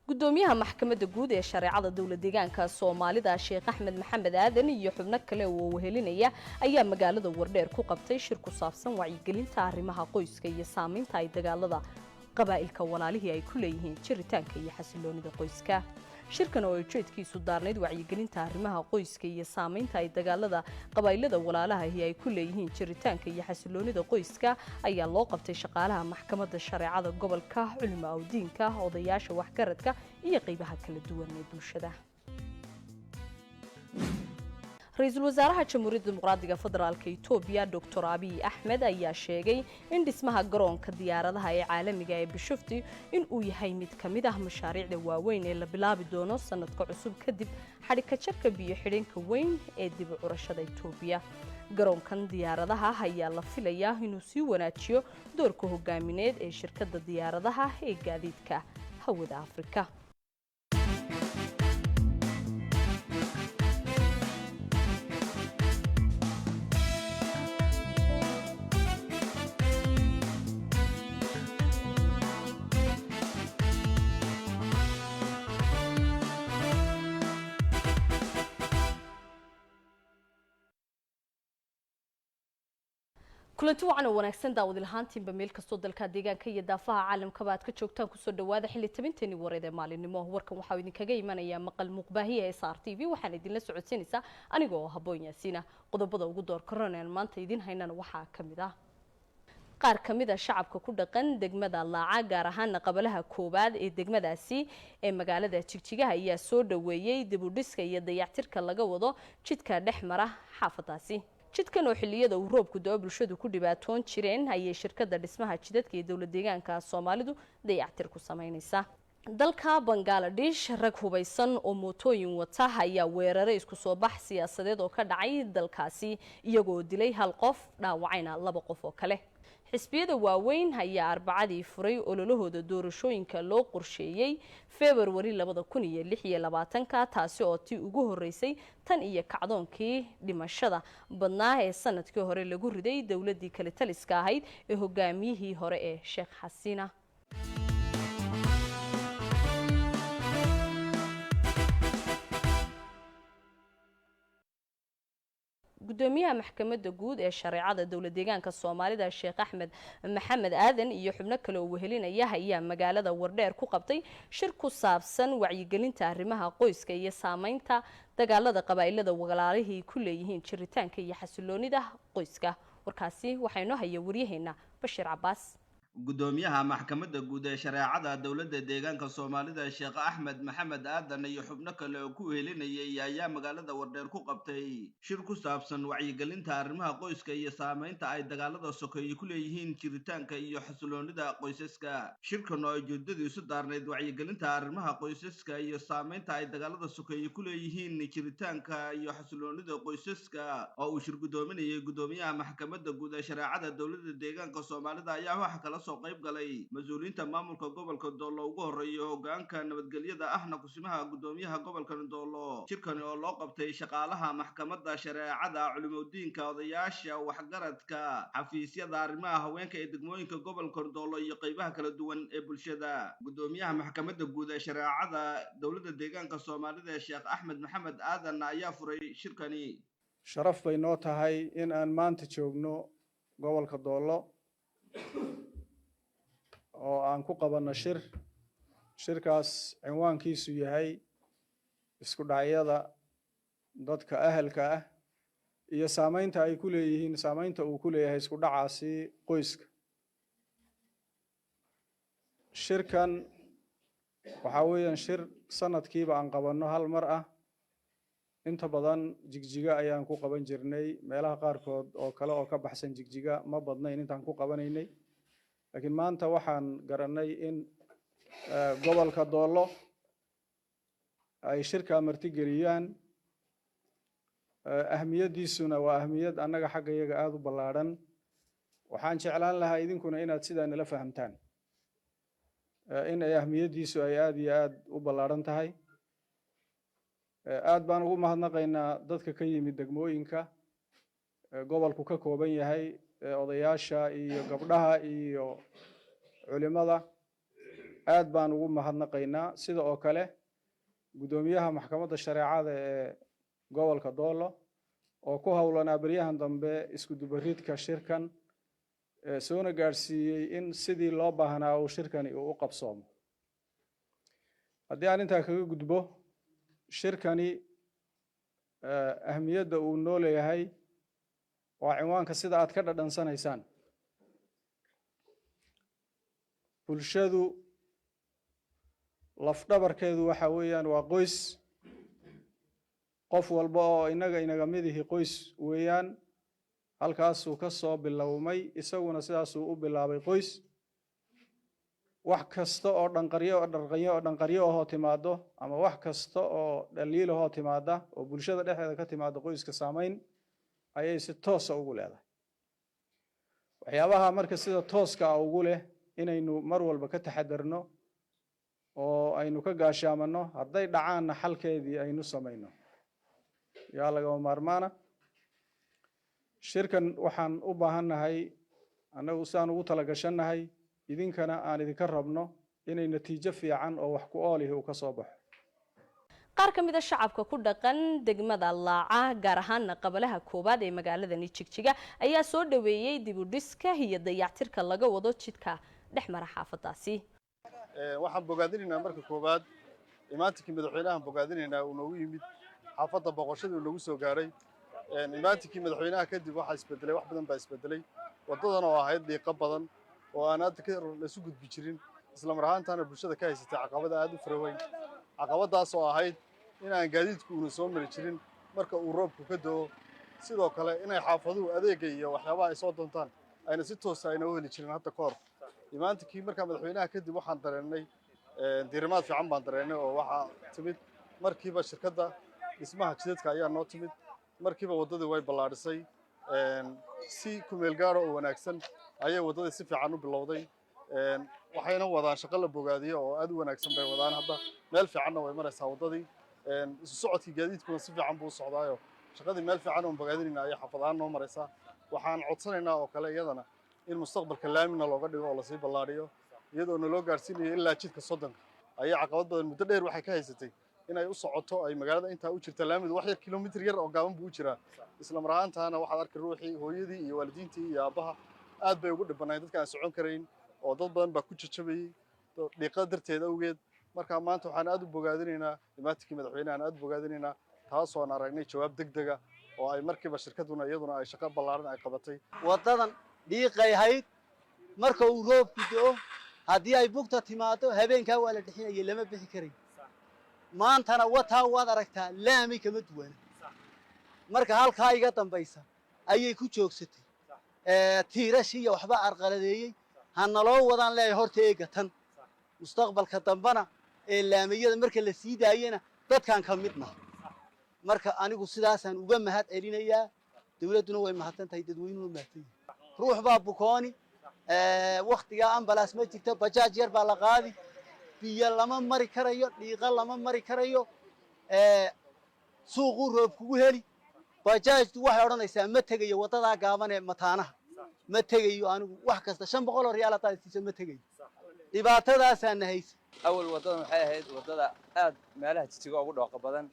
gudoomiyaha maxkamadda guud ee shareecada dawlad deegaanka Soomaalida Sheekh Axmed Maxamed Aadan iyo xubno kale oo wehelinaya ayaa magaalada Wardheer ku qabtay shir ku saabsan wacyigelinta arrimaha qoyska iyo saameynta ay dagaalada qabaa'ilka walaalihii ay ku leeyihiin jiritaanka iyo xasiloonida qoyska. shirkan oo ujeedkiisu daarnayd wacyigelinta arrimaha qoyska iyo saameynta ay dagaalada qabaa'ilada walaalaha ay ku leeyihiin jiritaanka iyo xasiloonida qoyska ayaa loo qabtay shaqaalaha maxkamadda shareecada gobolka, culimo diinka, odayaasha waxgaradka iyo qaybaha kala duwan ee bulshada. رئيس الوزراء جمهورية الديمقراطية فدرالك إثيوبيا دكتور أبي أحمد ayaa sheegay in dhismaha garoonka diyaaradaha ee caalamiga ee Bishoftu in uu yahay mid kamid ah mashaariicda waaweyn ee la bilaabi doono sanadka cusub kadib xadhigga jarka biyo xidheenka weyn ee dib u curashada Itoobiya. garoonkan diyaaradaha ayaa la filayaa inuu sii wanaajiyo doorka hogaamineed ee shirkadda diyaaradaha ee gaadiidka hawada Afrika. kulanti wacan wanaagsan daawad lahaantiinba meel kastoo dalka deegaanka iyo daafaha caalamka baad ka joogtaan ku soo dhawaada xilli tabinteeni wareed maalinimo warkan waxa idin kaga imanaya maqal muqbaahiye ee SRTV waxaan idin la socodsiinaysaa anigoo haboon yaasiina qodobada ugu door koroneen maanta idin haynana waxa kamid ah qaar kamid ah shacabka ku dhaqan degmada Laaca gaar ahaan qabalaha koobaad ee degmadaasi ee magaalada Jigjiga ayaa soo dhaweeyay dib u dhiska iyo dayactirka laga wado jidka dhexmara xaafadaasi. jidkan oo xilliyada uu roobku da'o bulshadu ku dhibaatoon jireen ayay shirkadda dhismaha jidadka ee dawlad deegaanka Soomaalidu dayactir ku sameynaysaa. dalka Bangladesh rag hubeysan oo mootooyin wata ayaa weeraray isku soo bax siyaasadeed oo ka dhacay dalkaasi iyagoo dilay hal qof dhaawacayna laba qof oo kale. xisbiyada waaweyn ayaa arbacadii furay ololahooda doorashooyinka loo qorsheeyay February 2026 taasi oo tii ugu horeysay tan iyo kacdoonkii dhimashada badnaa ee sanadkii hore lagu riday dawladii kale taliska ahayd ee hogaamiyihii hore ee Sheekh Xasiina. gudoomiyaha maxkamadda guud ee shareecada dawlad deegaanka Soomaalida Sheekh Axmed Maxamed Aadan iyo xubno kale oo wehelinaya ayaa magaalada Wardheer ku qabtay shir ku saabsan wacyigelinta arrimaha qoyska iyo saameynta dagaalada qabaa'ilada walaalihii ku leeyihiin jiritaanka iyo xasiloonida qoyska. warkaasi waxaynu hayay wariyaheena Bashir Cabbaas. gudoomiyaha maxkamadda guud ee shareecada dawladda deegaanka Soomaalida Sheekh Axmed Maxamed Aadan iyo xubno kale oo ku helinayay ayaa magaalada Wardheer ku qabtay shir ku saabsan wacyigelinta arrimaha qoyska iyo saameynta ay dagaalada sokeeye ku leeyihiin jiritaanka iyo xasiloonida qoysaska. shirkan oo ujeedadiisu daarnayd wacyigelinta arrimaha qoysaska iyo saameynta ay dagaalada sokeeye ku leeyihiin jiritaanka iyo xasiloonida qoysaska oo uu shir gudoominayay gudoomiyaha maxkamadda guud ee shareecada dawladda deegaanka Soomaalida ayaa waxa kala soo qayb galay mas'uuliyiinta maamulka gobolka Doolo ugu horeeyo hoggaanka nabadgelyada ahna kusimaha gudoomiyaha gobolka Doolo. shirkan oo loo qabtay shaqaalaha maxkamadda shareecada, culimo diinka, odayaasha waxgaradka, xafiisyada arrimaha haweenka ee degmooyinka gobolka Doolo iyo qaybaha kala duwan ee bulshada. gudoomiyaha maxkamadda guud ee shareecada dawladda deegaanka Soomaalida Sheekh Axmed Maxamed Aadan ayaa furay shirkani. sharaf bay noo tahay in aan maanta joogno gobolka Doolo oo aan ku qabano shirkaas cinwaankiisu yahay isku dhacyada dadka ahalka ah iyo saameynta ay ku leeyihiin saameynta uu ku leeyahay isku dhacaasi qoyska. shirkan waxa weeyaan shir sanadkiiba aan qabano hal mar ah. inta badan Jigjiga ayaan ku qaban jirnay, meelaha qaarkood oo kale oo ka baxsan Jigjiga ma badnayn intaan ku qabanaynay. laakiin maanta waxaan garanay in gobolka Doolo ay shirka martigeliyaan. ahmiyadiisuna waa ahmiyad annaga xaggayaga aad u ballaaran. waxaan jeclaan lahaa idinkuna inaad sidaa nala fahamtaan in ay ahmiyadiisu ay aad iyo aad u ballaaran tahay. aad baan ugu mahadnaqaynaa dadka ka yimid degmooyinka gobolku ka kooban yahay, odayaasha iyo gabdhaha iyo culimada aad baan ugu mahadnaqaynaa sida oo kale gudoomiyaha maxkamadda shareecada ee gobolka Doolo oo ku hawlanaa baryahan dambe isku dubaridka shirkan soona gaarsiiyay in sidii loo baahnaa uu shirkani u qabsoomo haddii aan intaa kaga gudbo shirkani ahmiyadda uu noo leeyahay waa cinwaanka sida aad ka dhadhansanaysaan bulshadu lafdhabarkeedu waxa weeyaan waa qoys qof walba oo inaga midihi qoys weeyaan halkaasuu ka soo bilowmay isaguna sidaasuu u bilaabay qoys wax kasta oo dhanqaryo oo timaado ama wax kasta oo dhaliil oo timaada oo bulshada dhexdeeda ka timaado qoyska saameyn ayay si toos ah ugu leedahay waxyaabaha marka sida tooska ah ugu leh inaynu mar walba ka taxadarno oo aynu ka gaashaamano hadday dhacaanna xalkeedii aynu samayno yaa laga maarmaana shirkan waxaan u baahannahay annagu saan ugu tala gashanahay idinkana aan idinka rabno inay natiijo fiican oo wax ku oolihi uu ka soo baxo qaar ka mid ah shacabka ku dhaqan degmada Laaca gaar ahaan qabalaha koobaad ee magaalada Jigjiga ayaa soo dhaweeyay dib u dhiska iyo dayactirka laga wado jidka dhexmara xaafadaasi waxaan bogaadinaynaa marka koobaad imaantii madaxweynaha bogaadinaynaa uu noogu yimid xaafadda boqoshada uu nagu soo gaaray imaantii madaxweynaha kadib waxa isbedelay wax badan baa isbedelay wadadan oo ahayd dhiiqa badan oo aan aad ka isu gudbi jirin isla mar ahaantaana bulshada ka haysatay caqabada aad u faraweyn caqabadaas oo ahayd in aan gaadiidku uu soo mari jirin marka uu roobku ka da'o sidoo kale inay xaafaduhu adeega iyo waxyaabaha ay soo doontaan ayna si toos ah u heli jirin hadda ka hor imaantii marka madaxweynaha kadib waxaan dareennay diirimaad fiican baan dareennay oo waxa timid markiiba shirkadda dhismaha jidadka ayaa noo timid markiiba wadadii way ballaadhisay si ku meel gaaro oo wanaagsan ayay wadadii si fiican u bilowday waxayna wadaan shaqo la bogaadiyo oo aad u wanaagsan bay wadaan hadda meel fiicanna way maraysaa wadadii isu socodkii gaadiidkuna si fiican buu u socdaayo shaqadii meel fiican oo bogaadinayna ayay xaafadahaan noo maraysaa waxaan codsanaynaa oo kale iyadana in mustaqbalka laamina looga dhigo oo lasii ballaadhiyo iyadoo naloo gaarsiinayo ilaa jidka soddonka ayay caqabad badan muddo dheer waxay ka haysatay inay u socoto ay magaalada intaa u jirta laamidu wax yar kilomitir yar oo gaaban buu u jiraa isla mar ahaantaana waxaad arki ruuxii hooyadii iyo waalidiintii iyo aabbaha aad bay ugu dhibanaayeen dadka aan socon karayn oo dad badan baa ku jajabayay dhiiqada darteed awgeed marka maanta waxaan aad u bogaadinaynaa imaatikii madaxweynahan aad u bogaadinaynaa taasoo aan aragnay jawaab degdega oo ay markiiba shirkaduna iyaduna ay shaqo ballaaran ay qabatay wadadan dhiiqay ahayd marka uu roobku da'o haddii ay bugta timaado habeenkaa waa la dhixinayay lama bixi karay maantana wataa waad aragtaa laami kama duwana marka halkaa iga dambaysa ayay ku joogsatay tiirashii iyo waxba arqaladeeyey ha naloo wadaan leeyahay horta eega tan mustaqbalka dambana ee laamiyada marka la sii daayana dadkan ka midna marka anigu sidaasaan uga mahad celinayaa dawladduna way mahadsan tahay dadweynuhu mahadsan ruux baa bukooni waqtigaa ambalaas ma jirto bajaaj yar baa la qaadi biyo lama mari karayo dhiiqa lama mari karayo suuquu roob kugu heli bajaajtu waxay odhanaysaa ma tegayo waddadaa gaaban ee mataanaha ma tegayo anigu wax kasta 500 oo riyaal hataa siiso ma tegayo dhibaatadaasaan haysa awal wadadan waxay ahayd wadada aad meelaha Jigjiga ugu dhooqa badan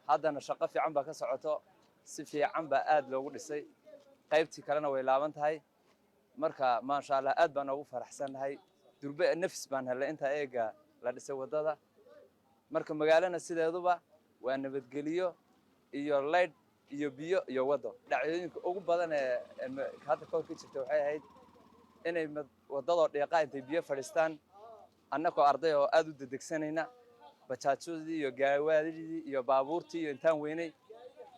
haddana shaqo fiican baa ka socoto si fiican baa aad loogu dhisay qaybtii kalena way laaban tahay marka ma sha Allah aad baan ugu faraxsanahay durbe nafis baan helay inta eega la dhisay wadada marka magaalada sideeduba waa nabadgeliyo iyo light iyo biyo iyo wado dhacdooyinka ugu badan ee hadda ka jirta waxay ahayd inay wadada dhiiqa intay biyo fadhistaan annagoo arday oo aad u dedegsanayna bajaajyadii iyo gawaadidii iyo baabuurtii iyo intaan weynay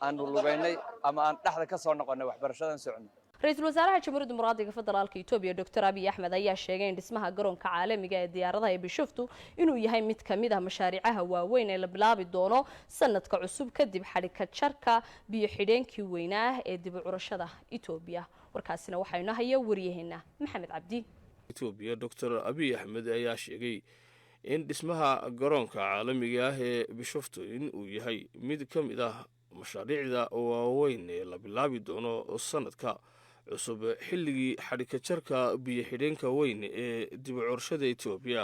aanu lugaynay ama aan dhaxda ka soo noqonay waxbarashadan socno رئيس الوزراء جمهورية المرادقة فدرال إثيوبيا دكتور أبي أحمد أيها شيئين اسمها قرون كعالمي جاي ديارها بشوفتو إنه يهاي مت كميدها مشاريعها ووين اللي بلابي دونه سنة كعصوب كدب حركة شركة بيحدين كويناه دب عرشده إثيوبيا وركاسنا وحينا هي وريهنا محمد عبدي إثيوبيا دكتور أبي أحمد أيها شيئين إن اسمها قرون كعالمي جاي بشوفتو إنه يهاي مت كميدها مشاريعها ووين اللي بلابي دونه سنة cusub xilligii xadhika jarka biyo xidheenka weyn ee dib u curshada Itoobiya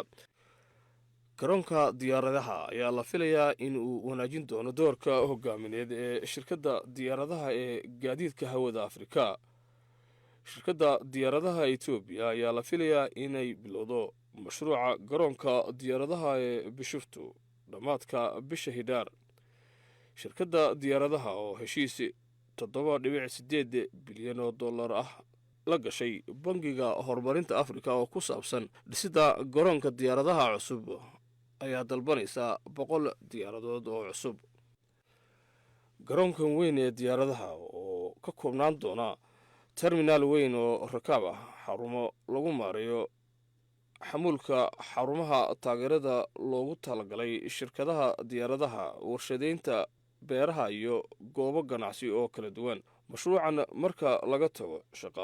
garoonka diyaaradaha ayaa la filayaa in uu wanaajin doono doorka hogaamineed ee shirkadda diyaaradaha ee gaadiidka hawada Afrika. shirkadda diyaaradaha Ethiopia ayaa la filayaa inay bilowdo mashruuca garoonka diyaaradaha ee Bishoftu dhamaadka bisha Hiddaar. shirkadda diyaaradaha oo heshiis $7.8 bilyan ah la gashay bangiga horumarinta Afrika oo ku saabsan dhisidda garoonka diyaaradaha cusub ayaa dalbanaysa 100 diyaaradood oo cusub. garoonkan weyn ee diyaaradaha oo ka koobnaan doona terminaal weyn oo rakaab ah, xarumo lagu maareeyo xamuulka, xarumaha taageerada loogu talagalay shirkadaha diyaaradaha, warshadeynta beeraha iyo goobo ganacsi oo kala duwan. mashruucan marka laga tago shaqa